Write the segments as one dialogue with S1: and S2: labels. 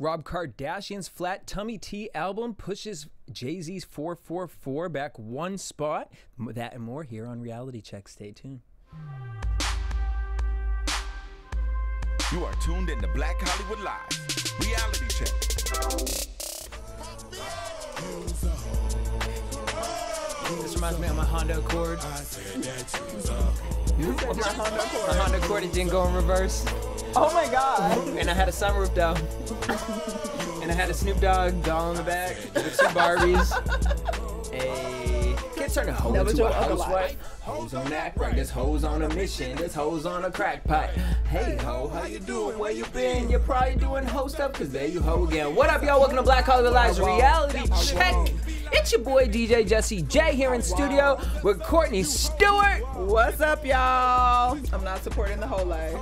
S1: Rob Kardashian's Flat Tummy Tea album pushes Jay-Z's 444 back one spot. That and more here on Reality Check. Stay tuned.
S2: You are tuned in to Black Hollywood Live. Reality Check.
S1: This reminds me of my Honda Accord.
S3: You said your Honda Accord.
S1: My Honda Accord, it didn't go in reverse.
S3: Oh my God.
S1: And I had a sunroof though. And I had a Snoop Dogg doll in the back with two Barbies. Can't turn a hoe into a housewife. Hoes on act right, this hoes on a mission, this hoes on a crack pipe. Hey ho, how you doing? Where you been? You're probably doing hoe stuff, cause there you ho again. What up, y'all? Welcome to Black Hollywood Live's Reality Check. It's your boy DJ Jesse J here in studio with Courtney Stewart.
S3: What's up, y'all? I'm not supporting the whole life.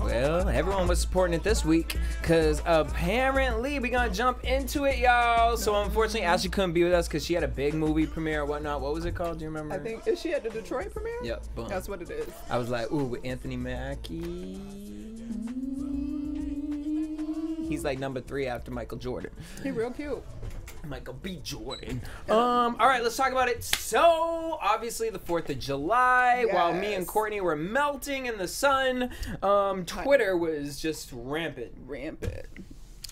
S1: Well, everyone was supporting it this week because apparently we're going to jump into it, y'all. So unfortunately, Ashley couldn't be with us because she had a big movie premiere or whatnot. What was it called? Do you remember?
S3: I think, is she at the Detroit premiere?
S1: Yep. Boom.
S3: That's what it is.
S1: I was like, ooh, with Anthony Mackie. He's like number 3 after Michael Jordan.
S3: He real cute.
S1: Michael B. Jordan. All right, let's talk about it. So, obviously, the 4th of July, while me and Courtney were melting in the sun, Twitter was just rampant.
S3: Rampant.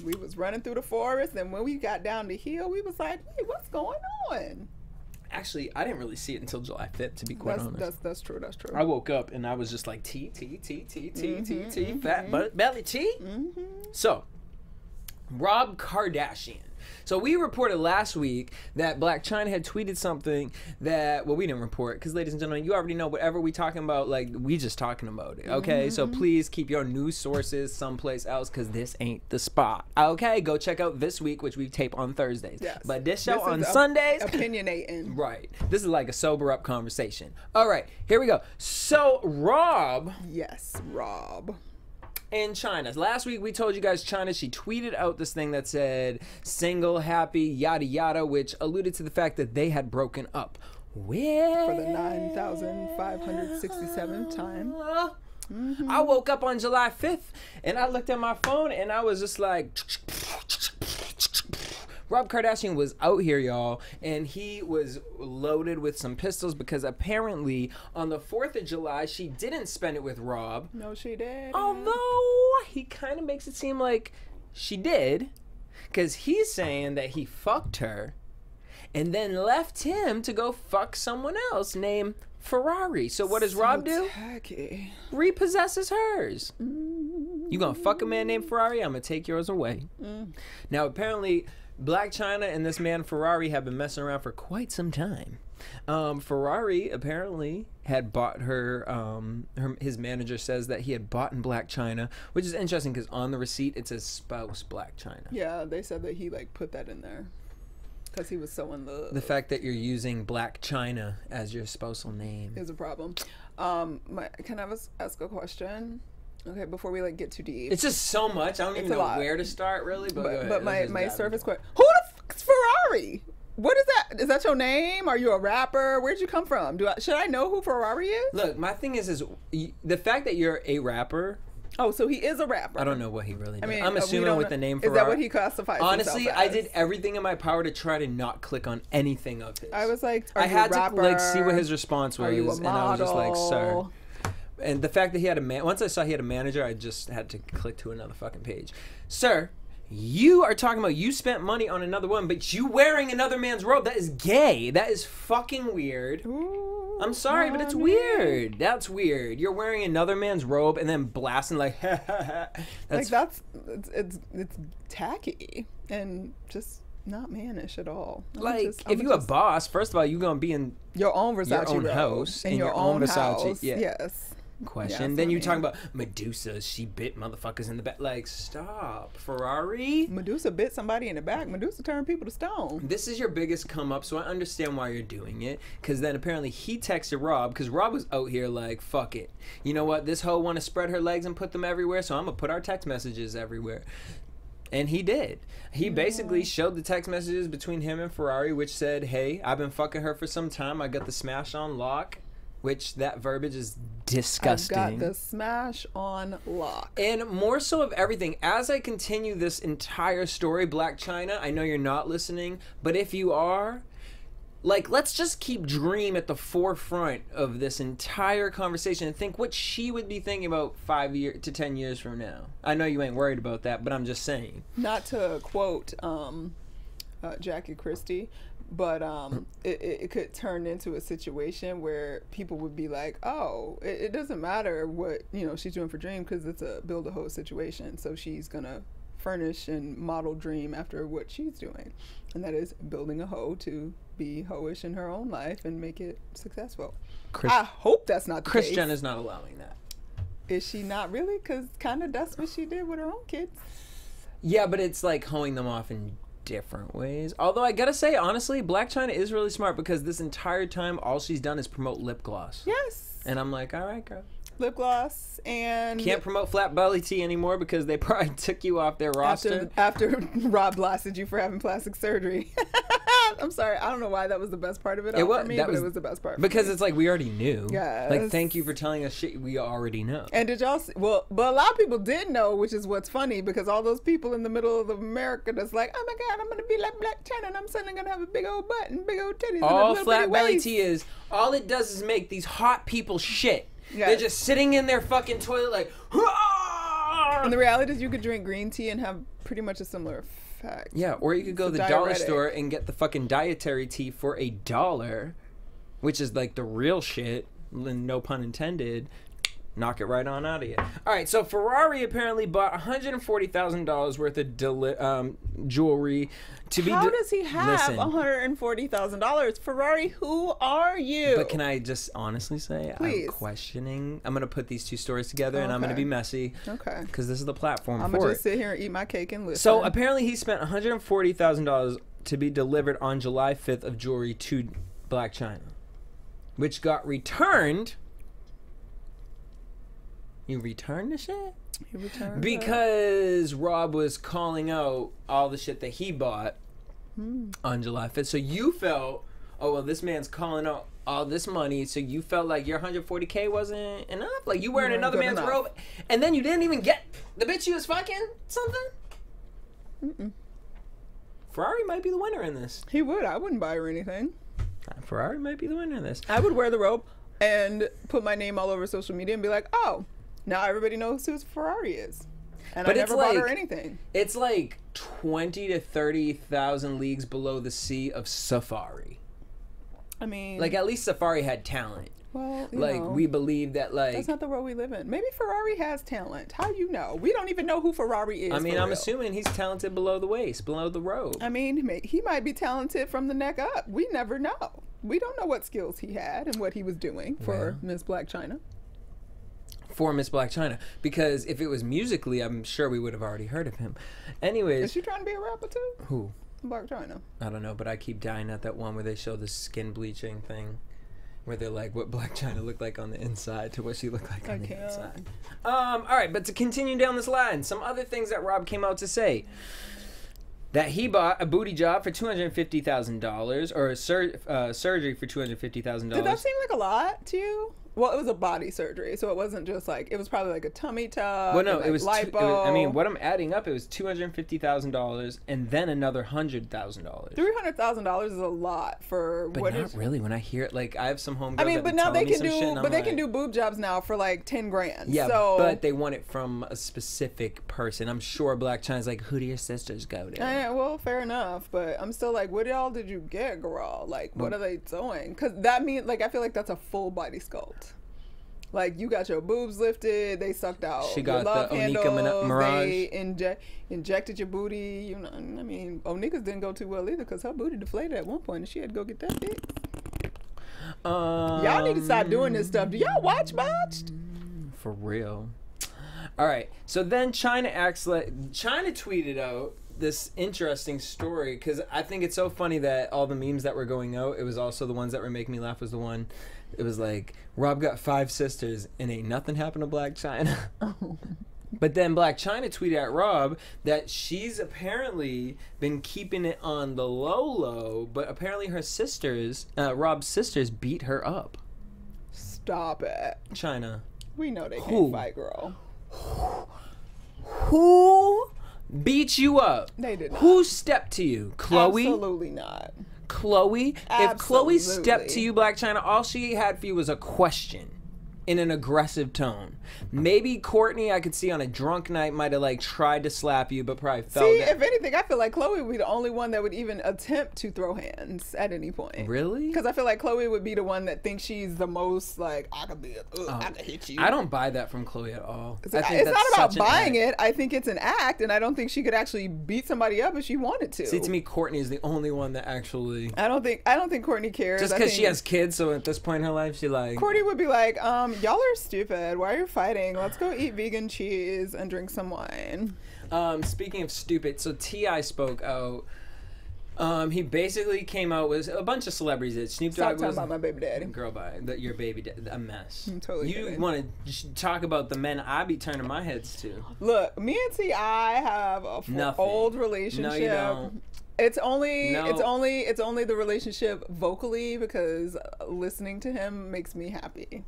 S3: We was running through the forest, and when we got down the hill, we was like, wait, what's going on?
S1: Actually, I didn't really see it until July 5th, to be quite honest.
S3: That's true, that's true.
S1: I woke up, and I was just like, T, fat butt, belly T. So, Rob Kardashian. So we reported last week that Black Chyna had tweeted something that, well, we didn't report because, ladies and gentlemen, you already know whatever we talking about, like, we just talking about it, okay? So please keep your news sources someplace else because this ain't the spot, okay? Go check out This Week, which we tape on Thursdays.
S3: Yes.
S1: But this show on Sundays.
S3: Opinionating.
S1: Right. This is like a sober up conversation. All right, here we go. So Rob.
S3: Yes, Rob.
S1: In Chyna. Last week we told you guys Chyna, she tweeted out this thing that said single, happy, yada yada, which alluded to the fact that they had broken up.
S3: For the 9,567th time.
S1: I woke up on July 5th and I looked at my phone and I was just like, Rob Kardashian was out here, y'all, and he was loaded with some pistols because apparently on the 4th of July, she didn't spend it with Rob.
S3: No, she did.
S1: Although he kind of makes it seem like she did because he's saying that he fucked her and then left him to go fuck someone else named Ferrari. So what does Rob do?
S3: Tacky.
S1: Repossesses hers. You gonna fuck a man named Ferrari? I'm gonna take yours away. Now apparently Black Chyna and this man Ferrari have been messing around for quite some time. Ferrari apparently had bought his manager says that he had bought in Black Chyna, which is interesting because on the receipt it says spouse Black Chyna.
S3: Yeah, they said that he like put that in there because he was so in love.
S1: The fact that you're using Black Chyna as your spousal name
S3: is a problem. Can I ask a question? Okay, before we like get too deep.
S1: It's just so much. I don't even know where to start, really.
S3: But my service question: who the fuck is Ferrari? What is that? Is that your name? Are you a rapper? Where'd you come from? Should I know who Ferrari is?
S1: Look, my thing is the fact that you're a rapper.
S3: Oh, so he is a rapper.
S1: I don't know what he really does.
S3: I mean,
S1: I'm assuming with the name Ferrari.
S3: Is that what he classifies
S1: Honestly,
S3: himself as?
S1: I did everything in my power to try to not click on anything of his.
S3: I was like,
S1: I had to like see what his response was,
S3: Are you a
S1: and I was just like, sir.
S3: model?
S1: And the fact that he had once I saw he had a manager, I just had to click to another fucking page. Sir, you are talking about you spent money on another woman, but you wearing another man's robe. That is gay. That is fucking weird.
S3: Ooh,
S1: I'm sorry, but it's weird. That's weird. You're wearing another man's robe and then blasting like,
S3: it's tacky and just not mannish at all.
S1: If you a boss, first of all, you gonna be in
S3: your own Versace
S1: your own
S3: robe,
S1: house
S3: in your own
S1: Versace.
S3: house.
S1: Yeah.
S3: Yes.
S1: Question.
S3: Yes,
S1: Then you talking about Medusa. She bit motherfuckers in the back. Like, stop. Ferrari.
S3: Medusa bit somebody in the back. Medusa turned people to stone.
S1: This is your biggest come up, so I understand why you're doing it. Because then apparently he texted Rob, because Rob was out here like, fuck it. You know what? This hoe want to spread her legs and put them everywhere, so I'm going to put our text messages everywhere. And he did. He basically showed the text messages between him and Ferrari, which said, hey, I've been fucking her for some time. I got the smash on lock. which that verbiage is disgusting.
S3: I've got the smash on lock.
S1: And more so of everything, as I continue this entire story, Blac Chyna, I know you're not listening, but if you are, like, let's just keep Dream at the forefront of this entire conversation and think what she would be thinking about 5 to 10 years from now. I know you ain't worried about that, but I'm just saying.
S3: Not to quote Jackie Christie, but it could turn into a situation where people would be like, oh, it doesn't matter what, you know, she's doing for Dream because it's a build-a-hoe situation. So she's going to furnish and model Dream after what she's doing. And that is building a hoe to be hoish in her own life and make it successful. I hope that's not the
S1: Kris
S3: case.
S1: Jenner's not allowing that.
S3: Is she not really? Because kind of that's what she did with her own kids.
S1: Yeah, but it's like hoeing them off in different ways. Although I gotta say, honestly, Blac Chyna is really smart because this entire time all she's done is promote lip gloss.
S3: Yes.
S1: And I'm like, all right, girl.
S3: Lip gloss and...
S1: Can't promote flat belly tea anymore because they probably took you off their roster.
S3: After Rob blasted you for having plastic surgery. I'm sorry. I don't know why that was the best part of it all for me, but it was the best part.
S1: Because it's like we already knew.
S3: Yes.
S1: Like, thank you for telling us shit we already know.
S3: And did y'all see, well, but a lot of people did know, which is what's funny, because all those people in the middle of America that's like, oh my God, I'm going to be like Blac Chyna and I'm suddenly going to have a big old butt and big old titties.
S1: All
S3: and a little
S1: flat
S3: bitty
S1: belly
S3: waist.
S1: tea is, all it does is make these hot people shit.
S3: Yes.
S1: They're just sitting in their fucking toilet like, "Hurrah!"
S3: And the reality is you could drink green tea and have pretty much a similar effect.
S1: Yeah, or you could go to the dollar store and get the fucking dietary tea for $1, which is like the real shit, no pun intended. Knock it right on out of you. All right, so Ferrari apparently bought $140,000 worth of jewelry to be.
S3: How does he have $140,000? Ferrari, who are you?
S1: But can I just honestly say,
S3: Please.
S1: I'm questioning. I'm gonna put these two stories together, and I'm gonna
S3: Okay.
S1: be messy.
S3: Okay.
S1: Because this is the platform
S3: I'm
S1: for
S3: gonna
S1: it.
S3: just sit here and eat my cake and listen.
S1: So apparently he spent $140,000 to be delivered on July 5th of jewelry to Blac Chyna, which got returned. You returned the shit?
S3: He returned
S1: Because Rob was calling out all the shit that he bought on July 5th. So you felt, oh, well, this man's calling out all this money, so you felt like your $140K wasn't enough? Like you wearing another man's robe, and then you didn't even get the bitch you was fucking something?
S3: Mm-mm.
S1: Ferrari might be the winner in this.
S3: He would. I wouldn't buy her anything.
S1: Ferrari might be the winner in this.
S3: I would wear the robe and put my name all over social media and be like, oh, now everybody knows who Ferrari is. And
S1: But
S3: I
S1: it's
S3: never bought her
S1: like-
S3: anything.
S1: It's like 20 to 30,000 leagues below the sea of Safari.
S3: I mean,
S1: Like, at least Safari had talent.
S3: well, you
S1: Like,
S3: know,
S1: we believe that, like...
S3: that's not the world we live in. Maybe Ferrari has talent. How you know? We don't even know who Ferrari is.
S1: I mean,
S3: for
S1: I'm
S3: real.
S1: assuming he's talented below the waist, below the robe.
S3: I mean, he might be talented from the neck up. We never know. We don't know what skills he had and what he was doing for Miss Blac Chyna.
S1: For Miss Blac Chyna. Because if it was musically, I'm sure we would have already heard of him. Anyways...
S3: Is she trying to be a rapper too?
S1: Who?
S3: Blac Chyna.
S1: I don't know, but I keep dying at that one where they show the skin bleaching thing. Where they're like, what Blac Chyna looked like on the inside to what she looked like on the inside. All right, but to continue down this line, some other things that Rob came out to say. That he bought a booty job for $250,000, or a surgery for $250,000.
S3: Did that seem like a lot to you? Well, it was a body surgery, so it wasn't just like, it was probably like a tummy tuck.
S1: Well, no,
S3: and,
S1: it was.
S3: like, lipo.
S1: I mean, what I'm adding up, it was $250,000, and then another $100,000.
S3: $300,000 is a lot for
S1: But
S3: what
S1: not
S3: is.
S1: really. When I hear it, like I have some homegirls.
S3: I mean,
S1: that
S3: but
S1: be
S3: now they
S1: telling me
S3: can
S1: some shit,
S3: do,
S1: and I'm
S3: but they can
S1: like,
S3: do boob jobs now for like 10 grand.
S1: Yeah,
S3: so,
S1: but they want it from a specific person. I'm sure Blac Chyna's like, who do your sisters go to?
S3: well, fair enough, but I'm still like, what all did you get, girl? Like, what are they doing? Because that means, like, I feel like that's a full body sculpt. Like, you got your boobs lifted, they sucked out
S1: She
S3: your
S1: got
S3: love
S1: the Onika
S3: handles,
S1: Mirage.
S3: they injected your booty. You know, I mean, Onika's didn't go too well either because her booty deflated at one point and she had to go get that fixed. Y'all need to stop doing this stuff. Do y'all watch Botched?
S1: For real. All right. So then Chyna tweeted out this interesting story because I think it's so funny that all the memes that were going out, it was also the ones that were making me laugh was the one. It was like, Rob got 5 sisters and ain't nothing happened to Blac Chyna. But then Blac Chyna tweeted at Rob that she's apparently been keeping it on the low, but apparently her sisters, Rob's sisters, beat her up.
S3: Stop it.
S1: Chyna.
S3: We know they
S1: Who?
S3: can't fight, girl.
S1: Who beat you up?
S3: They did not.
S1: Who stepped to you? Chloe?
S3: Absolutely not.
S1: Chloe? If Chloe stepped
S3: Absolutely.
S1: to you, Black Chyna, all she had for you was a question in an aggressive tone. Maybe Courtney, I could see on a drunk night, might have like tried to slap you, but probably fell
S3: See,
S1: down.
S3: if anything, I feel like Chloe would be the only one that would even attempt to throw hands at any point.
S1: Really?
S3: Because I feel like Chloe would be the one that thinks she's the most like, I could hit you.
S1: I don't buy that from Chloe at all.
S3: It's
S1: I think
S3: not
S1: that's
S3: about
S1: such an
S3: buying
S1: act.
S3: it. I think it's an act, and I don't think she could actually beat somebody up if she wanted to.
S1: See, to me, Courtney is the only one that actually.
S3: I don't think Courtney cares.
S1: Just
S3: I
S1: because she
S3: think
S1: has kids, so at this point in her life, she like.
S3: Courtney would be like, y'all are stupid. Why are you fighting? Let's go eat vegan cheese and drink some wine.
S1: Speaking of stupid, so T.I. spoke out. He basically came out with a bunch of celebrities. That Snoop
S3: Stop
S1: Dogg
S3: talking
S1: was
S3: about my baby daddy.
S1: girl by that your baby a mess.
S3: I'm totally
S1: You
S3: kidding.
S1: want to talk about the men I be turning my heads to?
S3: Look, me and T.I. have a
S1: Nothing.
S3: old relationship.
S1: No, you don't.
S3: It's only
S1: No.
S3: it's only the relationship vocally because listening to him makes me happy.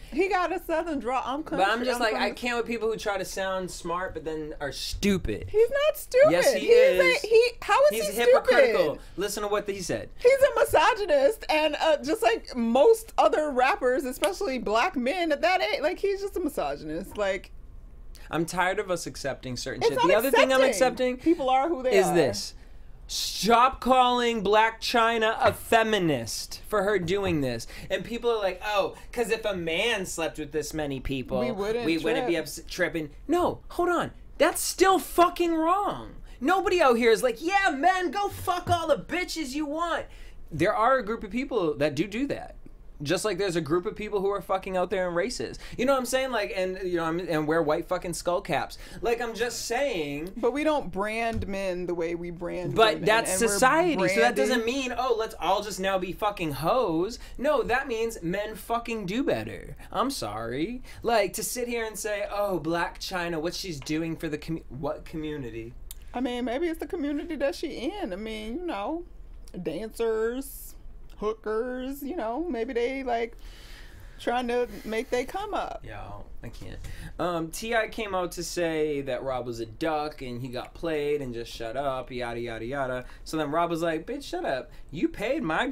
S3: He got a southern draw. I'm country.
S1: But I'm just like, I
S3: from-
S1: can't with people who try to sound smart but then are stupid.
S3: He's not stupid.
S1: Yes, he
S3: He's
S1: is.
S3: How is
S1: He's
S3: he
S1: hypocritical.
S3: stupid?
S1: Listen to what he said.
S3: He's a misogynist, and just like most other rappers, especially black men at that age, like he's just a misogynist. Like
S1: I'm tired of us accepting certain
S3: it's
S1: shit.
S3: not
S1: The other thing I'm accepting
S3: people are who they
S1: is
S3: are.
S1: this. Stop calling Black Chyna a feminist for her doing this. And people are like, oh, because if a man slept with this many people,
S3: We wouldn't
S1: be
S3: trip.
S1: tripping. No, hold on. That's still fucking wrong. Nobody out here is like, yeah, man, go fuck all the bitches you want. There are a group of people that do that. Just like there's a group of people who are fucking out there and racist. You know what I'm saying? Like, and you know, and wear white fucking skull caps. Like, I'm just saying.
S3: But we don't brand men the way we brand
S1: But
S3: women,
S1: that's
S3: and we're
S1: society, so that
S3: branding-
S1: doesn't mean, oh, let's all just now be fucking hoes. No, that means men fucking do better. I'm sorry. Like, to sit here and say, oh, Black Chyna, what she's doing for the what community?
S3: I mean, maybe it's the community that she in. I mean, you know, dancers, hookers, you know, maybe they like trying to make they come up.
S1: Yo, I can't. T.I. came out to say that Rob was a duck and he got played and just shut up, yada, yada, yada. So then Rob was like, bitch, shut up. You paid my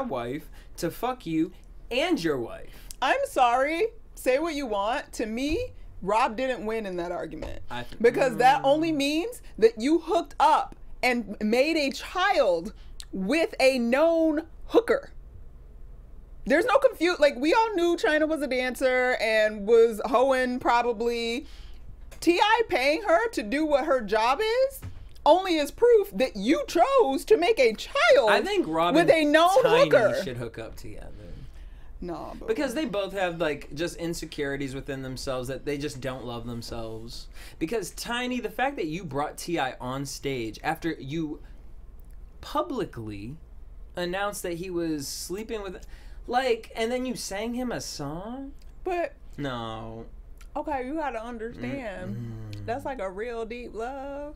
S1: wife, to fuck you and your wife.
S3: I'm sorry. Say what you want. To me, Rob didn't win in that argument. Because that only means that you hooked up and made a child with a known hooker. There's no like we all knew Chyna was a dancer and was hoeing probably. T.I. paying her to do what her job is only is proof that you chose to make a child
S1: I think Rob
S3: with a
S1: and
S3: known
S1: Tiny
S3: hooker.
S1: should hook up together.
S3: No, but
S1: Because they both have like just insecurities within themselves that they just don't love themselves. Because Tiny, the fact that you brought T.I. on stage after you publicly announced that he was sleeping with, like, and then you sang him a song?
S3: but
S1: No.
S3: okay, you gotta understand that's like a real deep love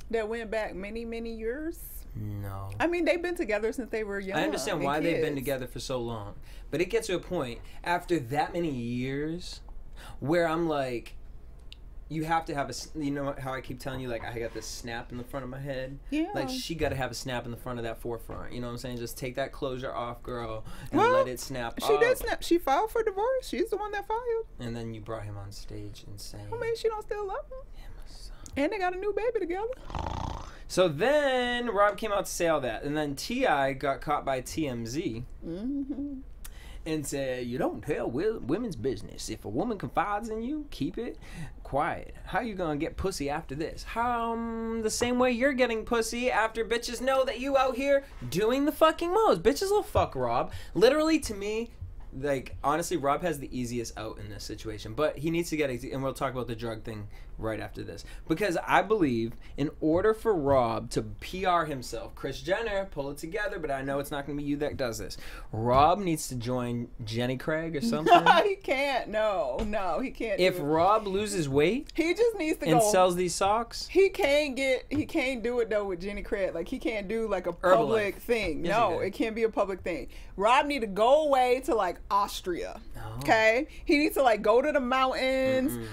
S3: that went back many, many years.
S1: No.
S3: I mean, they've been together since they were young.
S1: I understand
S3: and
S1: why they've been
S3: kids.
S1: together for so long. But it gets to a point after that many years where I'm like, you have to have you know how I keep telling you, like, I got this snap in the front of my head?
S3: Yeah.
S1: Like, she got to have a snap in the front of that forefront. You know what I'm saying? Just take that closure off, girl, and
S3: Well,
S1: let it snap
S3: She
S1: up.
S3: did snap. She filed for divorce. She's the one that filed.
S1: And then you brought him on stage and sang,
S3: I mean, she don't still love him.
S1: "Yeah, my son."
S3: And they got a new baby together.
S1: So then Rob came out to say all that. And then T.I. got caught by TMZ. And said, you don't tell women's business. If a woman confides in you, keep it quiet. How you gonna get pussy after this? The same way you're getting pussy after bitches know that you out here doing the fucking most. Bitches will fuck Rob. Literally, to me, like, honestly, Rob has the easiest out in this situation, but he needs to get, and we'll talk about the drug thing right after this, because I believe in order for Rob to PR himself, Kris Jenner, pull it together, but I know it's not going to be you that does this. Rob needs to join Jenny Craig or something.
S3: He can't. No, he can't.
S1: If Rob loses weight,
S3: he just needs to
S1: and
S3: go
S1: sells these socks.
S3: He can't do it though with Jenny Craig. Like, he can't do like a public thing.
S1: Yes,
S3: no, it can't be a public thing. Rob need to go away to like Austria.
S1: Oh.
S3: Okay, he needs to like go to the mountains,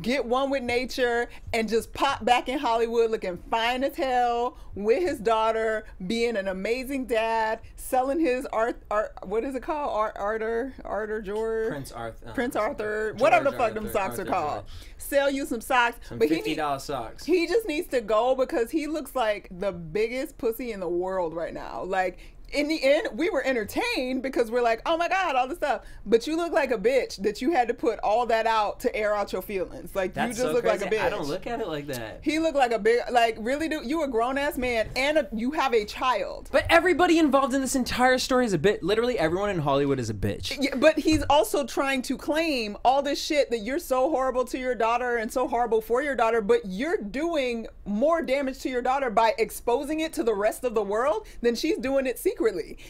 S3: get one with nature, and just pop back in Hollywood looking fine as hell with his daughter, being an amazing dad, selling his art. What is it called? Arthur George. Prince Arthur. Whatever the fuck them socks are called. Sell you some socks.
S1: Some
S3: but
S1: $50 socks.
S3: He just needs to go because he looks like the biggest pussy in the world right now. Like, in the end, we were entertained because we're like, oh my God, all this stuff. But you look like a bitch that you had to put all that out to air out your feelings. Like,
S1: That's
S3: you just
S1: so
S3: look
S1: crazy.
S3: like a bitch.
S1: I don't look at it like that.
S3: He looked like a big, like, really, dude, you a grown ass man and you have a child.
S1: But everybody involved in this entire story is a bitch. Literally everyone in Hollywood is a bitch.
S3: Yeah, but he's also trying to claim all this shit that you're so horrible to your daughter and so horrible for your daughter, but you're doing more damage to your daughter by exposing it to the rest of the world than she's doing it secretly.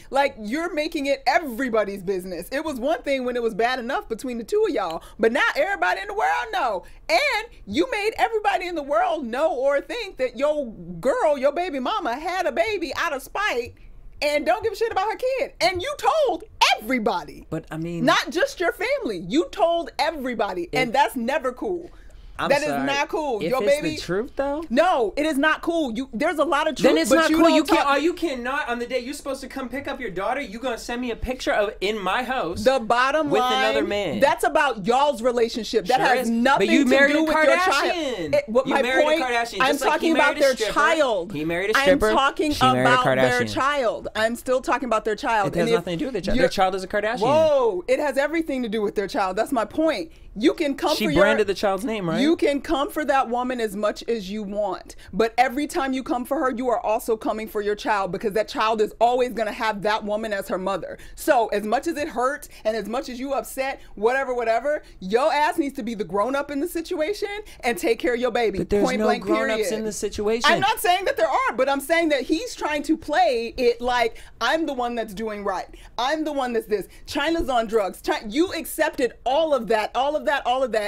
S3: Like, you're making it everybody's business. It was one thing when it was bad enough between the two of y'all, but now everybody in the world know. And you made everybody in the world know or think that your girl, your baby mama, had a baby out of spite and don't give a shit about her kid. And you told everybody.
S1: But I mean,
S3: not just your family. You told everybody, and that's never cool. That is not cool.
S1: If
S3: Your
S1: it's
S3: baby.
S1: the truth, though.
S3: No, it is not cool. There's a lot of truth.
S1: Then it's
S3: but
S1: not
S3: you
S1: cool.
S3: don't
S1: You can't.
S3: talk-
S1: You cannot. On the day you're supposed to come pick up your daughter, you gonna send me a picture of in my house.
S3: The bottom
S1: with
S3: line,
S1: another man.
S3: That's about y'all's relationship. That
S1: Sure
S3: has
S1: is.
S3: nothing
S1: But you
S3: to
S1: married
S3: do
S1: a
S3: with your child.
S1: Kardashian.
S3: What
S1: You
S3: my
S1: married a
S3: point,
S1: Kardashian,
S3: I'm
S1: just like
S3: talking
S1: he
S3: about
S1: married a
S3: their
S1: stripper.
S3: child.
S1: He married a stripper.
S3: I'm talking
S1: She married a
S3: about their
S1: Kardashian.
S3: child. I'm still talking about their child.
S1: It has nothing to do with their child. Their child is a Kardashian.
S3: Whoa! It has everything to do with their child. That's my point. You can come
S1: She
S3: for
S1: branded the child's name, right?
S3: You can come for that woman as much as you want, but every time you come for her, you are also coming for your child because that child is always going to have that woman as her mother. So as much as it hurts and as much as you upset, whatever, your ass needs to be the grown up in the situation and take care of your baby.
S1: But there's
S3: Point
S1: no
S3: blank,
S1: grown-ups
S3: period.
S1: in the situation.
S3: I'm not saying that there are, but I'm saying that he's trying to play it like I'm the one that's doing right. I'm the one that's this. China's on drugs. You accepted all of that,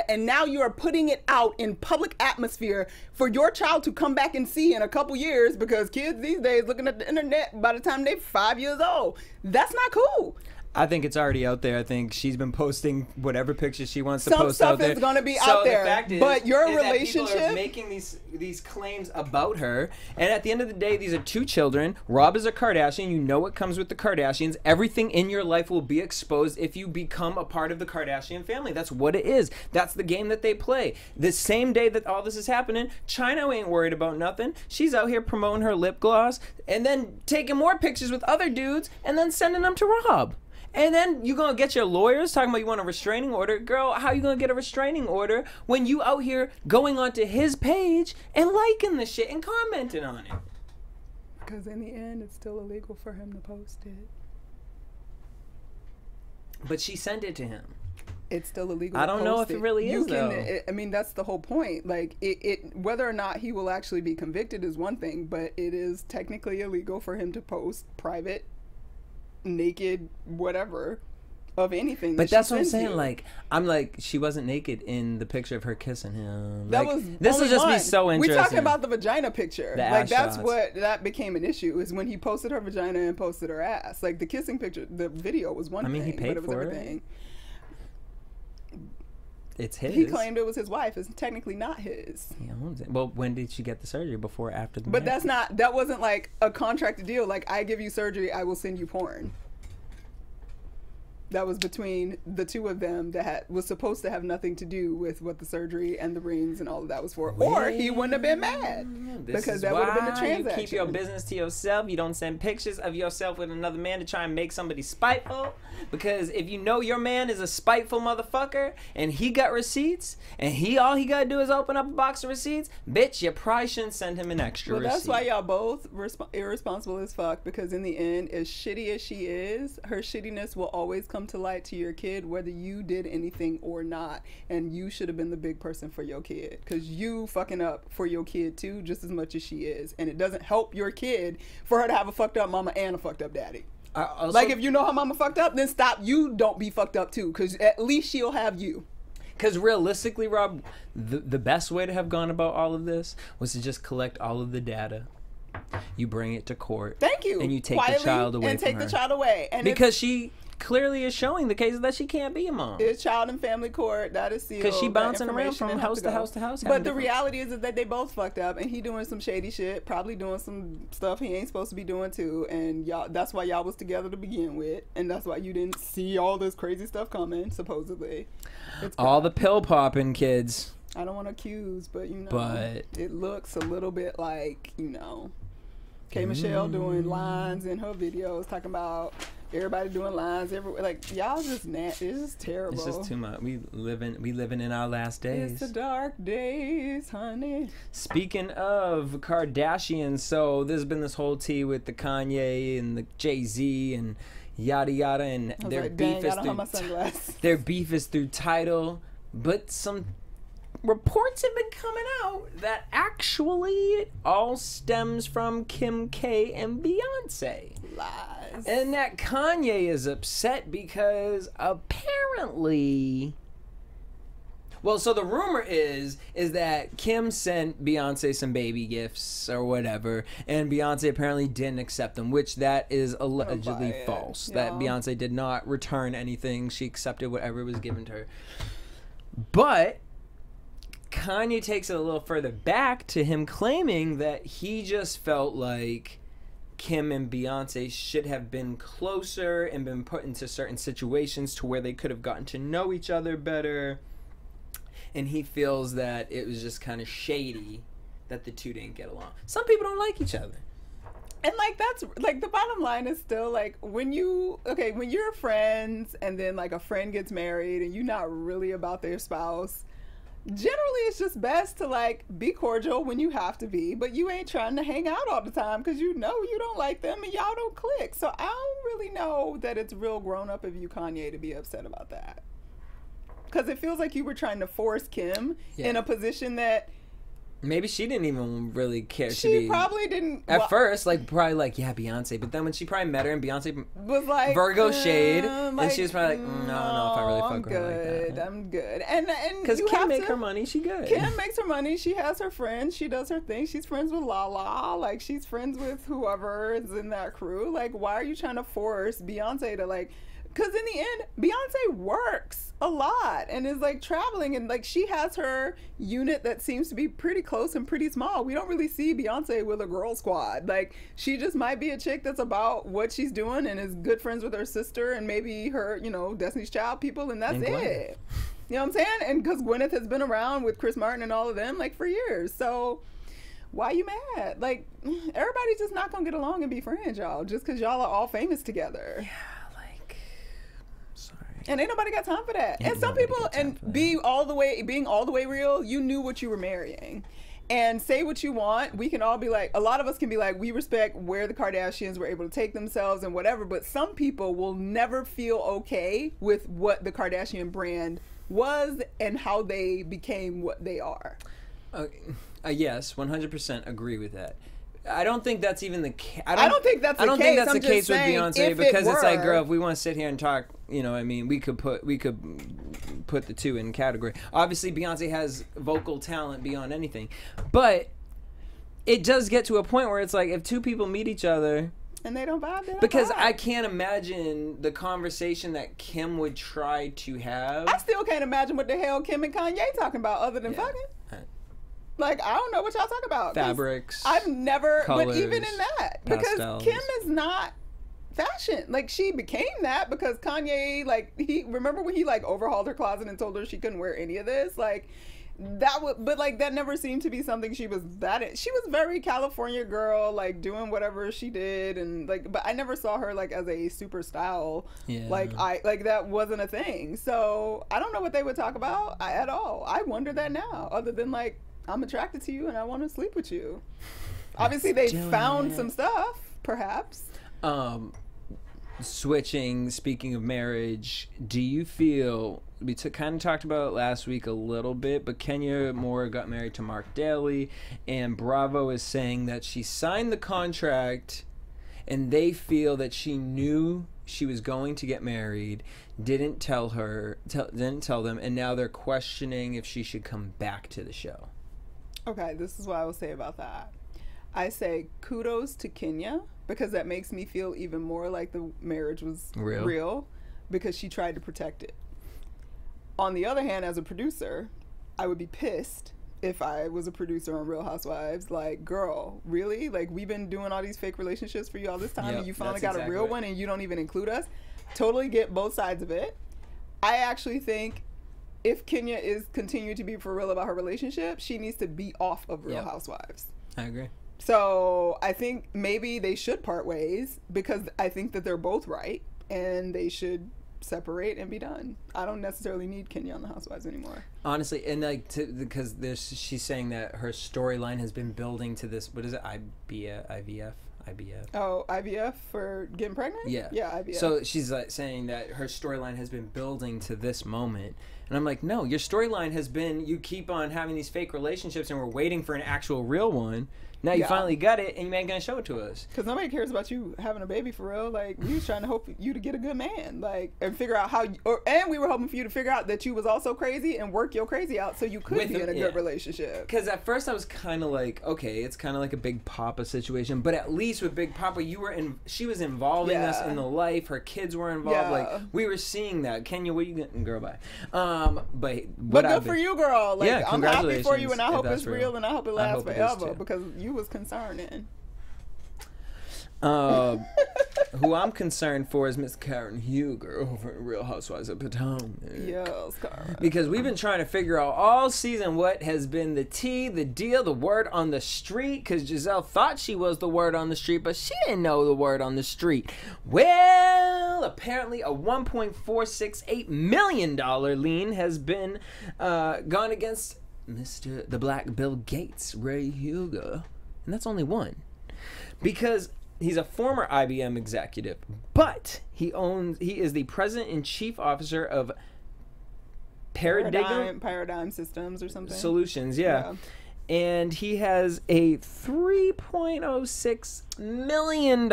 S3: and now you are putting it out in public atmosphere for your child to come back and see in a couple years because kids these days looking at the internet by the time they're 5 years old. That's not cool.
S1: I think it's already out there. I think she's been posting whatever pictures she wants to
S3: Some
S1: post
S3: stuff
S1: out there.
S3: is going to be
S1: So
S3: out there.
S1: The fact is,
S3: but your
S1: is that
S3: relationship
S1: people are making these claims about her, and at the end of the day, these are two children. Rob is a Kardashian. You know what comes with the Kardashians. Everything in your life will be exposed if you become a part of the Kardashian family. That's what it is. That's the game that they play. The same day that all this is happening, Chyna ain't worried about nothing. She's out here promoting her lip gloss and then taking more pictures with other dudes and then sending them to Rob. And then you gonna get your lawyers talking about you want a restraining order. Girl, how you gonna get a restraining order when you out here going onto his page and liking the shit and commenting on it?
S3: Because in the end, it's still illegal for him to post it.
S1: But she sent it to him.
S3: It's still illegal.
S1: I don't know if it really is, though.
S3: I mean, that's the whole point. Like, whether or not he will actually be convicted is one thing, but it is technically illegal for him to post private, naked, whatever, of anything.
S1: But that's what I'm saying. Like, I'm like, she wasn't naked in the picture of her kissing him.
S3: That
S1: like,
S3: was
S1: this will just
S3: one.
S1: be so interesting.
S3: We're talking about the vagina picture.
S1: The
S3: Like,
S1: ass
S3: that's
S1: shots.
S3: what that became an issue is when he posted her vagina and posted her ass. Like, the kissing picture, the video was one thing.
S1: I mean, he paid
S3: but it was
S1: for
S3: everything.
S1: It's his.
S3: He claimed it was his wife. It's technically not his.
S1: He owns it. Well, when did she get the surgery? Before or after the
S3: But
S1: marriage?
S3: that wasn't like a contracted deal. Like, I give you surgery, I will send you porn. That was between the two of them that was supposed to have nothing to do with what the surgery and the rings and all of that was for. Or he wouldn't have been mad. Because that would have been the transaction.
S1: You keep your business to yourself. You don't send pictures of yourself with another man to try and make somebody spiteful. Because if you know your man is a spiteful motherfucker and he got receipts and all he gotta do is open up a box of receipts, bitch, you probably shouldn't send him an extra receipt.
S3: That's why y'all both irresponsible as fuck, because in the end, as shitty as she is, her shittiness will always come come to light to your kid whether you did anything or not, and you should have been the big person for your kid, because you fucking up for your kid too just as much as she is, and it doesn't help your kid for her to have a fucked up mama and a fucked up daddy. Like, if you know her mama fucked up, then stop. You don't be fucked up too, because at least she'll have you.
S1: Because realistically, Rob, the best way to have gone about all of this was to just collect all of the data. You bring it to court.
S3: Thank you.
S1: And you take
S3: quietly
S1: the child away
S3: and
S1: from
S3: take
S1: her.
S3: the child away. And
S1: because she clearly is showing the cases that she can't be a mom.
S3: It's child and family court. That is sealed.
S1: Because she bouncing around from house to house to house.
S3: But the reality is that they both fucked up, and he doing some shady shit, probably doing some stuff he ain't supposed to be doing too. And y'all, that's why y'all was together to begin with, and that's why you didn't see all this crazy stuff coming. Supposedly, it's
S1: all the pill popping kids.
S3: I don't want to accuse, but it looks a little bit like K. Michelle doing lines in her videos talking about everybody doing lines everywhere. Like, y'all just nasty. It's just terrible.
S1: It's just too much. We living in our last days.
S3: It's the dark days, honey.
S1: Speaking of Kardashians, so there's been this whole tea with the Kanye and the Jay-Z and yada yada, and their beef is through Tidal, but some reports have been coming out that actually it all stems from Kim K and Beyonce.
S3: Lies.
S1: And that Kanye is upset because apparently, well, so the rumor is that Kim sent Beyonce some baby gifts or whatever, and Beyonce apparently didn't accept them, which that is allegedly false. That Beyonce did not return anything. She accepted whatever was given to her. But Kanye takes it a little further back to him claiming that he just felt like Kim and Beyonce should have been closer and been put into certain situations to where they could have gotten to know each other better. And he feels that it was just kind of shady that the two didn't get along. Some people don't like each other.
S3: And like, that's like, the bottom line is still like, when you're friends and then like a friend gets married and you're not really about their spouse, generally it's just best to like be cordial when you have to be, but you ain't trying to hang out all the time because you don't like them and y'all don't click. So I don't really know that it's real grown up of you, Kanye, to be upset about that, because it feels like you were trying to force Kim in a position that
S1: maybe she didn't even really care.
S3: She probably didn't
S1: at first, probably Beyonce, but then when she probably met her and Beyonce
S3: was like
S1: Virgo shade, and she was probably like, no, if I really fuck with her like that.
S3: I'm good. And
S1: because Kim make her money, she good.
S3: Kim makes her money. She has her friends. She does her thing. She's friends with Lala. Like, she's friends with whoever is in that crew. Like, why are you trying to force Beyonce to like? Because in the end, Beyonce works a lot and is like traveling, and like she has her unit that seems to be pretty close and pretty small. We don't really see Beyonce with a girl squad. Like, she just might be a chick that's about what she's doing and is good friends with her sister and maybe her, Destiny's Child people, and that's it. You know what I'm saying? And because Gwyneth has been around with Chris Martin and all of them like for years. So why you mad? Like, everybody's just not gonna get along and be friends, y'all, just because y'all are all famous together.
S1: Yeah.
S3: And ain't nobody got time for that. And some people, and being all the way real, you knew what you were marrying. And say what you want. We can all be like, a lot of us can be like, we respect where the Kardashians were able to take themselves and whatever, but some people will never feel okay with what the Kardashian brand was and how they became what they are.
S1: Yes, 100% agree with that. I don't think that's even the case.
S3: I don't think that's the case.
S1: I don't think that's the case with Beyonce, because it's like, girl, if we want to sit here and talk, we could put the two in category. Obviously, Beyonce has vocal talent beyond anything, but it does get to a point where it's like, if two people meet each other
S3: and they don't vibe,
S1: because I can't imagine the conversation that Kim would try to have.
S3: I still can't imagine what the hell Kim and Kanye talking about other than fucking. Like, I don't know what y'all talk about.
S1: Fabrics.
S3: I've never,
S1: colors,
S3: but even in that,
S1: pastels.
S3: because Kim is not fashion. Like, she became that because Kanye, like, remember when he like overhauled her closet and told her she couldn't wear any of this? Like, that would, but like, that never seemed to be something she was she was very California girl, like doing whatever she did, and like, but I never saw her like as a super style.
S1: Yeah.
S3: Like, that wasn't a thing. So I don't know what they would talk about at all. I wonder that now, other than like, I'm attracted to you and I want to sleep with you. Obviously, they found some stuff, perhaps.
S1: switching, speaking of marriage, do you feel, we kind of talked about it last week a little bit, but Kenya Moore got married to Mark Daly, and Bravo is saying that she signed the contract and they feel that she knew she was going to get married, didn't tell them, and now they're questioning if she should come back to the show.
S3: Okay, this is what I will say about that. I say kudos to Kenya, because that makes me feel even more like the marriage was real because she tried to protect it. On the other hand, as a producer, I would be pissed if I was a producer on Real Housewives. Like, girl, really? Like, we've been doing all these fake relationships for you all this time, and you finally got a real one and you don't even include us? Totally get both sides of it. I actually think if Kenya is continuing to be for real about her relationship, she needs to be off of Real Housewives.
S1: I agree.
S3: So I think maybe they should part ways, because I think that they're both right and they should separate and be done. I don't necessarily need Kenya on the Housewives anymore. Honestly,
S1: and like because she's saying that her storyline has been building to this. What is it? IVF.
S3: Oh, IVF for getting pregnant?
S1: Yeah.
S3: Yeah, IVF.
S1: So she's like saying that her storyline has been building to this moment. And I'm like, no, your storyline has been, you keep on having these fake relationships and we're waiting for an actual real one. Now you finally got it, and you ain't gonna show it to us.
S3: Because nobody cares about you having a baby for real. Like, we was trying to hope you to get a good man, like, and figure out how. And we were hoping for you to figure out that you was also crazy and work your crazy out so you could be in a good relationship.
S1: Because at first I was kind of like, okay, it's kind of like a Big Papa situation, but at least with Big Papa, she was involving us in the life. Her kids were involved.
S3: Yeah.
S1: Like, we were seeing that. Kenya, what are you getting, girl? Bye.
S3: But good for you, girl. Like, I'm happy for you, and I hope it's real, and I hope it lasts forever, because you was concerning.
S1: Who I'm concerned for is Miss Karen Huger over at Real Housewives of Potomac.
S3: Yes, Karen.
S1: Because we've been trying to figure out all season what has been the tea, the deal, the word on the street. Because Giselle thought she was the word on the street, but she didn't know the word on the street. Well, apparently a $1.468 million lien has been gone against the Black Bill Gates, Ray Huger. And that's only one. Because he's a former IBM executive, but he is the president and chief officer of
S3: Paradigm Systems or something.
S1: Solutions, yeah. And he has a $3.06 million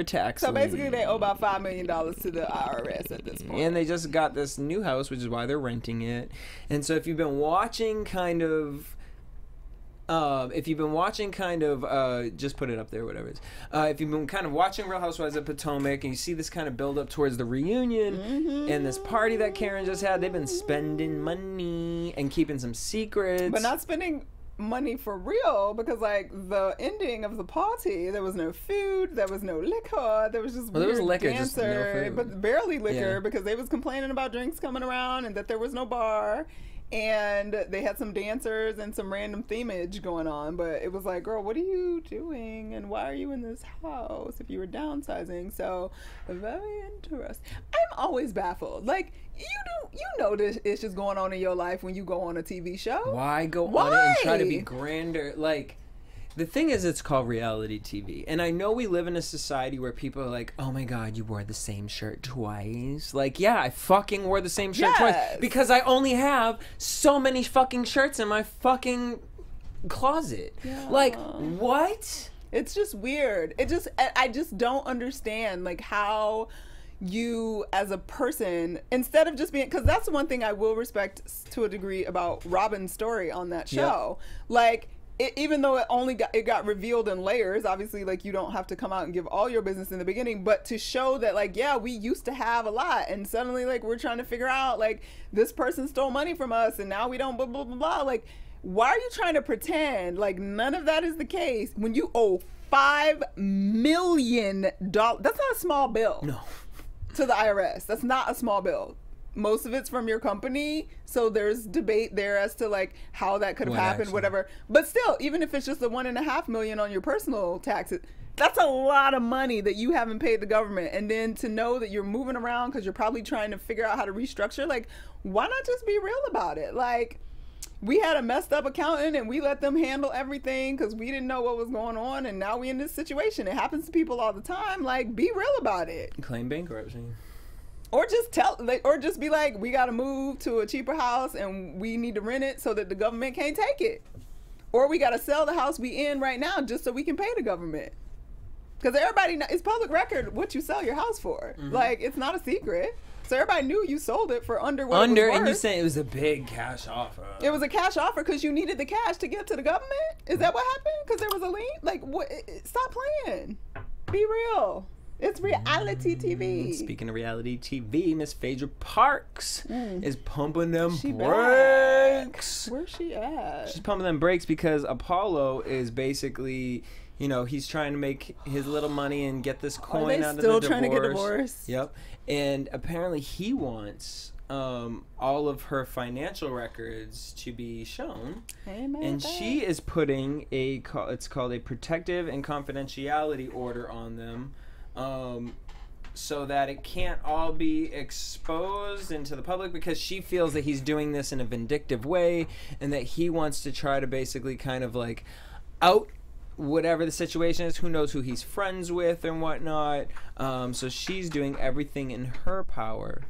S1: tax
S3: So basically they owe about $5 million to the IRS at this point.
S1: And they just got this new house, which is why they're renting it. And so if you've been watching just put it up there, whatever it is. If you've been kind of watching Real Housewives of Potomac and you see this kind of build up towards the reunion and this party that Karen just had, they've been spending money and keeping some secrets.
S3: But not spending money for real, because like the ending of the party, there was no food, there was no liquor, there was just
S1: there was liquor,
S3: dancer,
S1: just no food.
S3: But barely liquor, because they was complaining about drinks coming around and that there was no bar. And they had some dancers and some random themage going on, but it was like, girl, what are you doing? And why are you in this house if you were downsizing? So, very interesting. I'm always baffled. Like, you know this is just going on in your life when you go on a TV show.
S1: Why go on it and try to be grander? Like, the thing is, it's called reality TV. And I know we live in a society where people are like, oh my God, you wore the same shirt twice. Like, yeah, I fucking wore the same shirt twice. Because I only have so many fucking shirts in my fucking closet. Yeah. Like, what?
S3: It's just weird. I just don't understand, like, how you as a person, instead of just being, because that's the one thing I will respect to a degree about Robin's story on that show. Like, even though it got revealed in layers, obviously, like, you don't have to come out and give all your business in the beginning, but to show that, like, yeah, we used to have a lot, and suddenly, like, we're trying to figure out, like, this person stole money from us, and now we don't, blah, blah, blah, blah. Like, why are you trying to pretend like none of that is the case when you owe $5 million? That's not a small bill.
S1: No.
S3: To the IRS. That's not a small bill. Most of it's from your company, so there's debate there as to like how that could have happened, whatever. But still, even if it's just the $1.5 million on your personal taxes, that's a lot of money that you haven't paid the government. And then to know that you're moving around because you're probably trying to figure out how to restructure, like, why not just be real about it? Like, we had a messed up accountant and we let them handle everything because we didn't know what was going on, and now we in this situation. It happens to people all the time. Like, be real about it.
S1: Claim bankruptcy.
S3: Or just or just be like, we got to move to a cheaper house and we need to rent it so that the government can't take it. Or we got to sell the house we in right now just so we can pay the government. Because everybody, it's public record what you sell your house for. Like, it's not a secret. So everybody knew you sold it for under what it was worth.
S1: And you saying it was a big cash offer.
S3: It was a cash offer because you needed the cash to give to the government? Is that what happened? Because there was a lien? Like, what? Stop playing. Be real. It's reality TV.
S1: Speaking of reality TV, Miss Phaedra Parks is pumping them
S3: She
S1: brakes.
S3: back. Where's she at?
S1: She's pumping them brakes because Apollo is basically, you know, he's trying to make his little money and get this coin out of the divorce.
S3: Still trying to get divorced?
S1: Yep. And apparently he wants all of her financial records to be shown.
S3: Amen.
S1: And she is putting it's called a protective and confidentiality order on them. So that it can't all be exposed into the public, because she feels that he's doing this in a vindictive way and that he wants to try to basically kind of like out whatever the situation is. Who knows who he's friends with and whatnot. So she's doing everything in her power.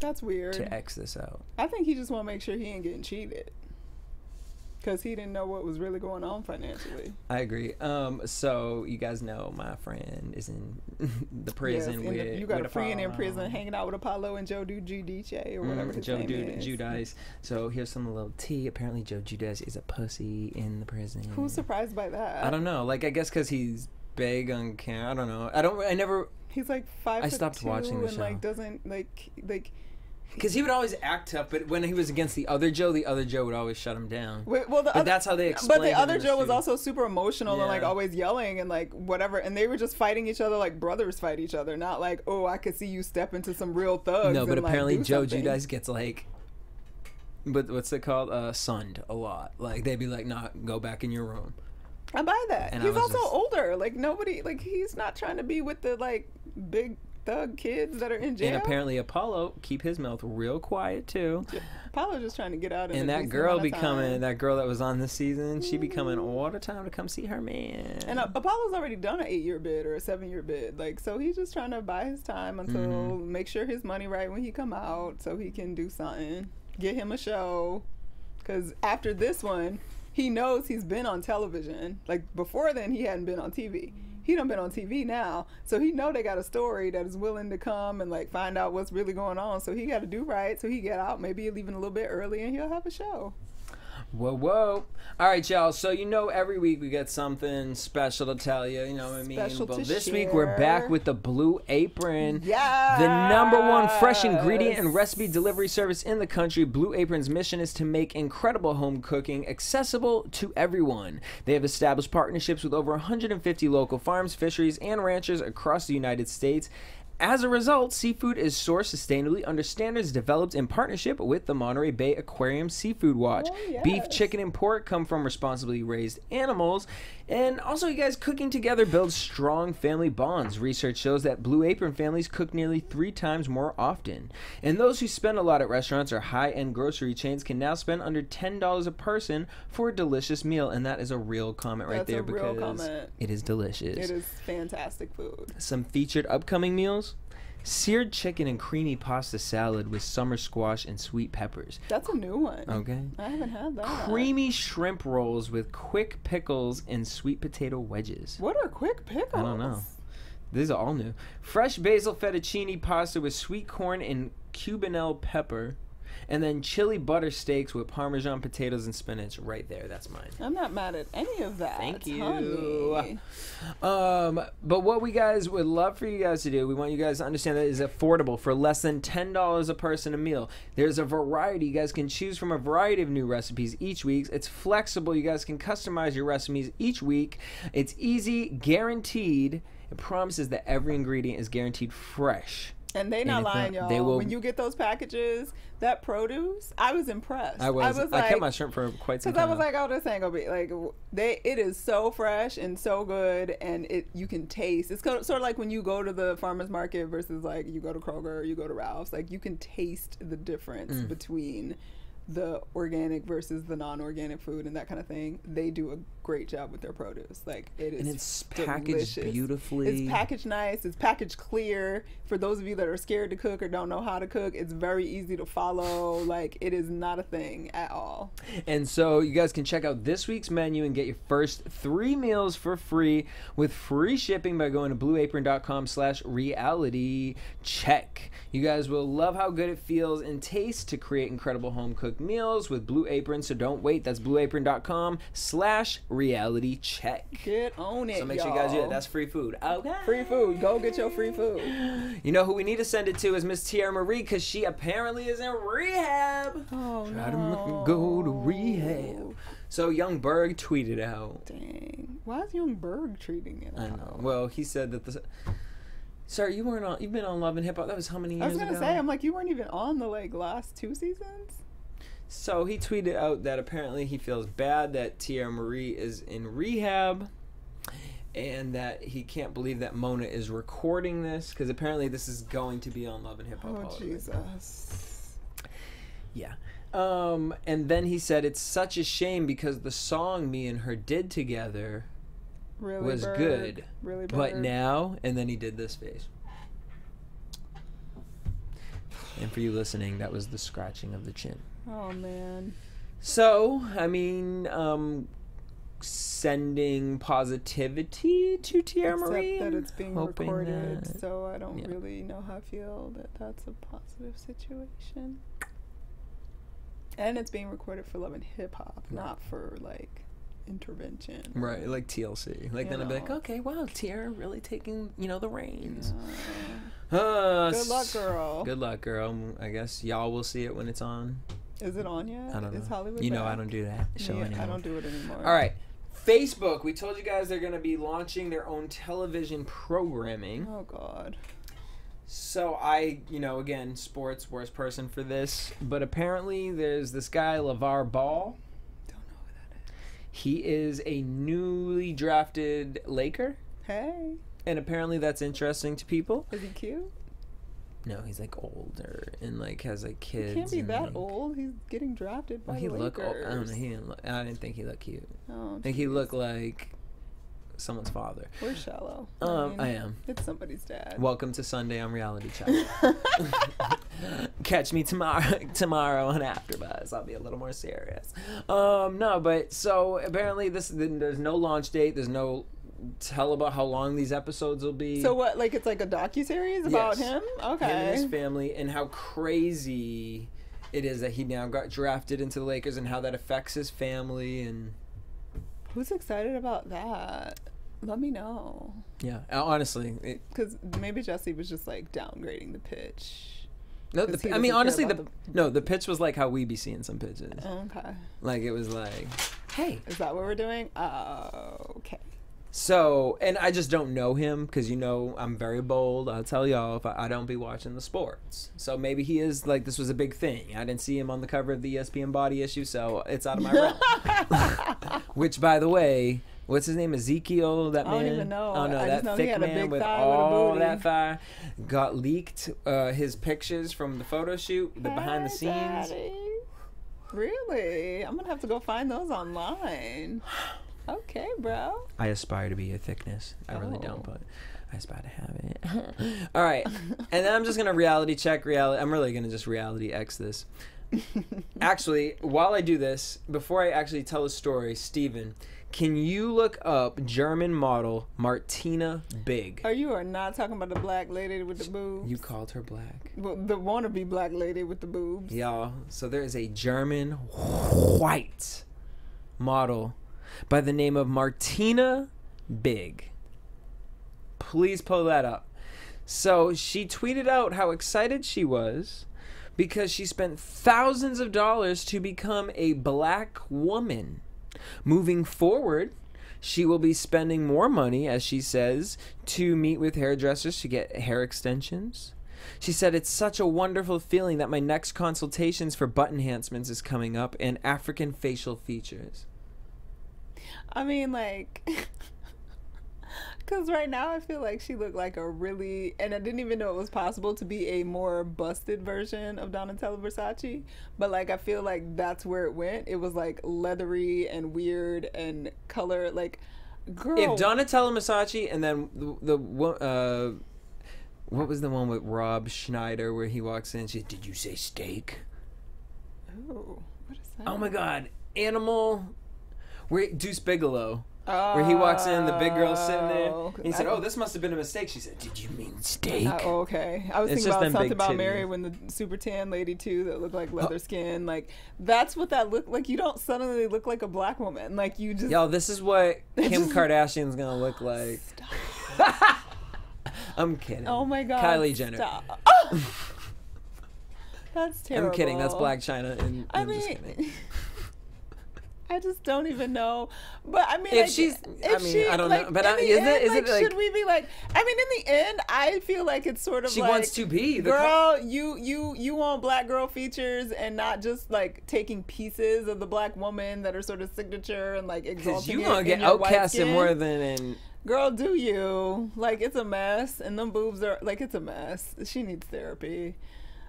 S3: That's weird.
S1: To X this out.
S3: I think he just want to make sure he ain't getting cheated. Because he didn't know what was really going on financially.
S1: I agree. So you guys know my friend is in the prison.
S3: Yes, you got a friend in prison hanging out with Apollo and Joe Giudice or whatever his name is.
S1: Giudice. So here's some little tea. Apparently Joe Giudice is a pussy in the prison.
S3: Who's surprised by that?
S1: I don't know. Like, I guess because he's big on camera. I don't know. I never.
S3: He's like 5'2"
S1: I stopped watching the
S3: and
S1: show.
S3: like doesn't like.
S1: Because he would always act tough, but when he was against the other Joe would always shut him down.
S3: Well,
S1: that's how they explained it.
S3: But the other
S1: in the
S3: Joe was
S1: studio.
S3: also super emotional and like always yelling and like whatever, and they were just fighting each other like brothers fight each other, not like, oh, I could see you step into some real thugs.
S1: No, but
S3: and,
S1: apparently
S3: like,
S1: Joe
S3: something.
S1: Giudice gets like, but what's it called? Sunned a lot. Like, they'd be like, nah, go back in your room.
S3: I buy that.
S1: And
S3: He's also older. Like, nobody, like, he's not trying to be with the like big thug kids that are in jail.
S1: And apparently Apollo keep his mouth real quiet too.
S3: Apollo just trying to get out.
S1: And that girl that girl that was on this season, she be coming all the time to come see her man.
S3: And Apollo's already done an 8-year bid or a 7-year bid. Like, so he's just trying to buy his time until make sure his money right when he come out so he can do something. Get him a show. Because after this one, he knows he's been on television. Like, before then, he hadn't been on TV. He done been on TV now, so he know they got a story that is willing to come and like find out what's really going on. So he got to do right. So he get out, maybe leaving a little bit early, and he'll have a show.
S1: Whoa. All right, y'all. So, you know, every week we get something special to tell you. You know what I mean? Well, this week we're back with the Blue Apron.
S3: Yeah.
S1: The #1 fresh ingredient and recipe delivery service in the country. Blue Apron's mission is to make incredible home cooking accessible to everyone. They have established partnerships with over 150 local farms, fisheries, and ranchers across the United States. As a result, seafood is sourced sustainably under standards developed in partnership with the Monterey Bay Aquarium Seafood Watch.
S3: Oh, yes.
S1: Beef, chicken, and pork come from responsibly raised animals. And also, you guys, cooking together builds strong family bonds. Research shows that Blue Apron families cook nearly 3 times more often. And those who spend a lot at restaurants or high-end grocery chains can now spend under $10 a person for a delicious meal. And that is a real comment right there, because it is delicious.
S3: It is fantastic food.
S1: Some featured upcoming meals: seared chicken and creamy pasta salad with summer squash and sweet peppers.
S3: That's a new one.
S1: Okay.
S3: I haven't had that.
S1: Creamy shrimp rolls with quick pickles and sweet potato wedges.
S3: What are quick pickles?
S1: I don't know. These are all new. Fresh basil fettuccine pasta with sweet corn and cubanelle pepper. And then chili butter steaks with Parmesan potatoes and spinach right there. That's mine.
S3: I'm not mad at any of that.
S1: Thank you.
S3: Honey.
S1: But what we guys would love for you guys to do, we want you guys to understand that it is affordable for less than $10 a person a meal. There's a variety. You guys can choose from a variety of new recipes each week. It's flexible. You guys can customize your recipes each week. It's easy, guaranteed. It promises that every ingredient is guaranteed fresh.
S3: And they not lying, y'all.
S1: They will,
S3: when you get those packages, that produce, I was impressed.
S1: I kept my shrimp for quite some time.
S3: Because I was like, oh, this ain't gonna be like it is so fresh and so good, and you can taste. It's sort of like when you go to the farmer's market versus like you go to Kroger or you go to Ralph's. Like, you can taste the difference between the organic versus the non-organic food and that kind of thing, they do a great job with their produce. Like, it is,
S1: and it's packaged
S3: delicious.
S1: beautifully.
S3: It's packaged nice. It's packaged clear. For those of you that are scared to cook or don't know how to cook, it's very easy to follow. Like, it is not a thing at all.
S1: And so you guys can check out this week's menu and get your first 3 meals for free with free shipping by going to blueapron.com/reality check. You guys will love how good it feels and tastes to create incredible home cooked meals with Blue Apron. So don't wait. That's blueapron.com/reality check.
S3: Get on it,
S1: So make sure you guys do it. That's free food. Okay.
S3: free food. Go get your free food.
S1: You know who we need to send it to is Miss Teairra Marie, because she apparently is in rehab.
S3: Oh,
S1: Try to
S3: no.
S1: make her go to rehab. So Young Berg tweeted out.
S3: Dang. Why is Young Berg treating it?
S1: I know. Well, he said that the. Sir, you weren't on. You've been on Love and Hip Hop. That was how many years
S3: I was gonna
S1: ago?
S3: say, I'm like, you weren't even on the like last 2 seasons.
S1: So he tweeted out that apparently he feels bad that Teairra Marie is in rehab, and that he can't believe that Mona is recording this, because apparently this is going to be on Love and Hip Hop.
S3: Oh, Jesus.
S1: Yeah. And then he said it's such a shame because the song me and her did together
S3: Really,
S1: was
S3: Berg?
S1: good.
S3: Really,
S1: But
S3: Berg?
S1: now, and then he did this face. And for you listening, that was the scratching of the chin.
S3: Oh, man.
S1: So, I mean, sending positivity to Teairra Marie.
S3: Except that it's being
S1: hoping
S3: recorded,
S1: that-
S3: so I don't
S1: yeah.
S3: really know how I feel that that's a positive situation. And it's being recorded for Love and Hip Hop, not for, like, intervention.
S1: Right, like TLC. Like,
S3: You
S1: then I'd be like,
S3: know.
S1: okay, wow, Teairra really taking, the reins.
S3: Good luck, girl.
S1: Good luck, girl. I guess y'all will see it when it's on.
S3: Is it on yet?
S1: I don't know.
S3: Is Hollywood
S1: You know
S3: back?
S1: I don't do that show
S3: Yeah,
S1: anymore.
S3: I don't do it anymore.
S1: All right. Facebook. We told you guys they're going to be launching their own television programming.
S3: Oh, God.
S1: So I, again, sports, worst person for this. But apparently there's this guy, LeVar Ball.
S3: Don't know who that is.
S1: He is a newly drafted Laker.
S3: Hey.
S1: And apparently that's interesting to people.
S3: Is he cute?
S1: No, he's like older and like has like kids.
S3: He can't be
S1: and,
S3: that
S1: like,
S3: old. He's getting drafted by
S1: Well, he
S3: the
S1: looked.
S3: Lakers.
S1: I don't know. I didn't think he looked cute.
S3: Oh,
S1: I think he
S3: jeez.
S1: looked like someone's father.
S3: We're shallow.
S1: I am.
S3: It's somebody's dad.
S1: Welcome to Sunday on Reality Check. Catch me tomorrow on AfterBuzz. I'll be a little more serious. No, but so apparently there's no launch date. There's no tell about how long these episodes will be.
S3: So what? Like, it's like a docuseries about
S1: Yes.
S3: him? Okay.
S1: Him and his family, and how crazy it is that he now got drafted into the Lakers, and how that affects his family. And
S3: Who's excited about that? Let me know.
S1: yeah, honestly,
S3: Because maybe Jesse was just like downgrading the pitch.
S1: no.
S3: 'Cause he
S1: I mean,
S3: doesn't
S1: honestly,
S3: care about
S1: the pitch was like how we be seeing some pitches.
S3: Okay.
S1: Like it was like, hey.
S3: Is that what we're doing? Oh, okay.
S1: So, and I just don't know him because, I'm very bold. I'll tell y'all if I don't be watching the sports. So maybe he is like, this was a big thing. I didn't see him on the cover of the ESPN Body issue, so it's out of my realm. Which, by the way, what's his name? Ezekiel, that man?
S3: I don't even know.
S1: Oh, no,
S3: I
S1: that
S3: just know he
S1: thick
S3: had a
S1: man
S3: big
S1: with
S3: thigh with a
S1: all
S3: booty.
S1: that thigh got leaked. His pictures from the photo shoot, the behind the
S3: Hey,
S1: scenes.
S3: Daddy. Really? I'm going to have to go find those online. Okay, bro.
S1: I aspire to be your thickness. I really don't,
S3: Oh.
S1: but I aspire to have it. All right. And then I'm just going to reality check reality. I'm really going to just reality X this. Actually, while I do this, before I actually tell a story, Steven, can you look up German model Martina Big?
S3: Oh, you are not talking about the black lady with the boobs?
S1: You called her black.
S3: Well, the wannabe black lady with the boobs.
S1: Y'all, so there is a German white model by the name of Martina Big. Please pull that up. So she tweeted out how excited she was because she spent thousands of dollars to become a black woman. Moving forward, she will be spending more money, as she says, to meet with hairdressers to get hair extensions. She said, it's such a wonderful feeling that my next consultations for butt enhancements is coming up and African facial features.
S3: I mean, like, Because right now I feel like she looked like a really, and I didn't even know it was possible to be a more busted version of Donatella Versace. But like I feel like that's where it went. It was like leathery and weird and color. Like, girl.
S1: If Donatella Versace and then what was the one with Rob Schneider where he walks in? She, did you say steak?
S3: Oh, what is that?
S1: Oh my God, Animal. Where Deuce Bigelow. Where he walks in, the big girl's sitting there. And he said, "Oh, this must have been a mistake." She said, "Did you mean steak?"
S3: Okay. I was
S1: It's
S3: thinking
S1: just
S3: about
S1: them
S3: something
S1: big
S3: about
S1: titties.
S3: Mary when the super tan lady too that looked like leather skin. Like that's what that looked like. You don't suddenly look like a black woman. Like you just.
S1: Yo, this is what Kim Kardashian's gonna look like. I'm kidding.
S3: Oh my God.
S1: Kylie Jenner.
S3: Stop. That's terrible.
S1: I'm kidding. That's Black China. And
S3: I
S1: I'm just
S3: mean.
S1: kidding.
S3: I just don't even know, but I mean,
S1: If
S3: like,
S1: she's,
S3: if
S1: I mean,
S3: she,
S1: I don't
S3: like,
S1: know, but
S3: in the
S1: is
S3: end,
S1: it like
S3: should we be like? I mean, in the end, I feel like it's sort of
S1: she
S3: like,
S1: wants to be the
S3: girl. You want black girl features and not just like taking pieces of the black woman that are sort of signature and like
S1: because
S3: exalting
S1: you
S3: it
S1: gonna
S3: in
S1: get
S3: your white
S1: outcasted
S3: skin.
S1: more than in.
S3: Girl, do you like it's a mess and them boobs are like it's a mess. She needs therapy.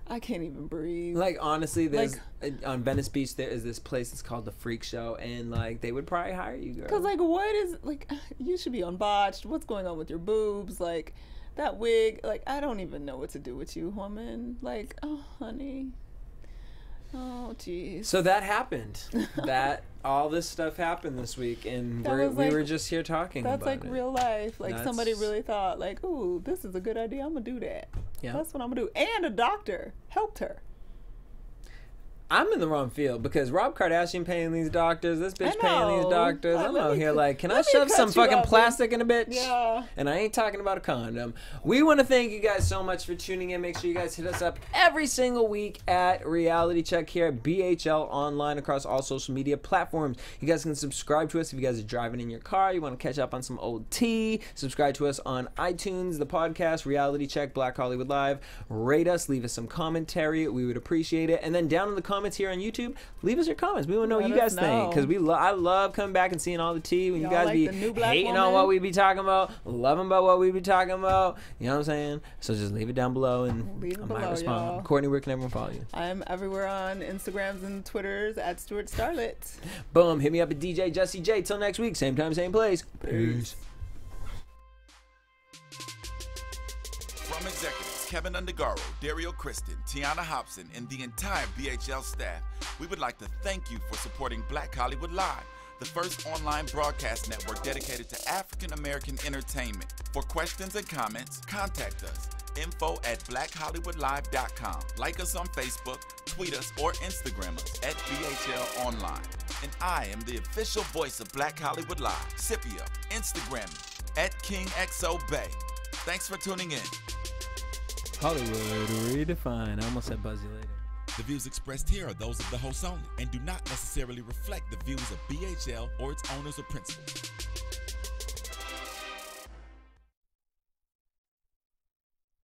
S3: I can't even breathe.
S1: Like honestly, there's on Venice Beach there is this place. It's called the Freak Show, and like they would probably hire you, girl.
S3: Cause like what is like you should be unbotched. What's going on with your boobs? Like that wig. Like I don't even know what to do with you, woman. Like oh honey. Oh jeez.
S1: So that happened. That all this stuff happened this week, and
S3: That was
S1: we
S3: like-
S1: were just here talking
S3: That's
S1: about
S3: like
S1: it.
S3: real life. Like somebody
S1: That's-
S3: really thought like, ooh, this is a good idea. I'm gonna do that.
S1: Yeah.
S3: That's what I'm gonna do. And a doctor helped her.
S1: I'm in the wrong field because Rob Kardashian paying these doctors, this bitch
S3: I
S1: paying these
S3: know.
S1: doctors.
S3: Like,
S1: I'm
S3: let
S1: out
S3: me
S1: here
S3: cut-
S1: like, can I
S3: let me
S1: shove
S3: cut
S1: some
S3: you
S1: fucking
S3: up,
S1: plastic in a bitch?
S3: Yeah.
S1: And I ain't talking about a condom. We want to thank you guys so much for tuning in. Make sure you guys hit us up every single week at Reality Check here at BHL online across all social media platforms. You guys can subscribe to us if you guys are driving in your car. You want to catch up on some old tea. Subscribe to us on iTunes, the podcast, Reality Check, Black Hollywood Live. Rate us, leave us some commentary. We would appreciate it. And then down in the comments here on YouTube, leave us your comments. We want to know what you
S3: Let
S1: guys
S3: us
S1: think
S3: know.
S1: because I love coming back and seeing all the tea when
S3: Y'all
S1: you guys
S3: like
S1: be
S3: the new black
S1: hating on
S3: woman?
S1: what we be talking about, loving about what we be talking about. You know what I'm saying? So just leave it down below and
S3: Leave it
S1: I
S3: below,
S1: might respond.
S3: y'all.
S1: Courtney, where can everyone follow you?
S3: I'm everywhere on Instagrams and Twitters at Stuart Starlet.
S1: Boom. Hit me up at DJ Jesse J. Till next week. Same time, same place. Peace.
S2: From executives Keven Undergaro, Dario Kristen, Tiana Hobson, and the entire BHL staff, we would like to thank you for supporting Black Hollywood Live, the first online broadcast network dedicated to African American entertainment. For questions and comments, contact us. info@blackhollywoodlive.com. Like us on Facebook, tweet us, or Instagram us at BHL Online. And I am the official voice of Black Hollywood Live, Scipio, Instagram me at KingXOBay. Thanks for tuning in.
S1: Hollywood redefined. I almost said Buzzy later.
S4: The views expressed here are those of the host only and do not necessarily reflect the views of BHL or its owners or principals.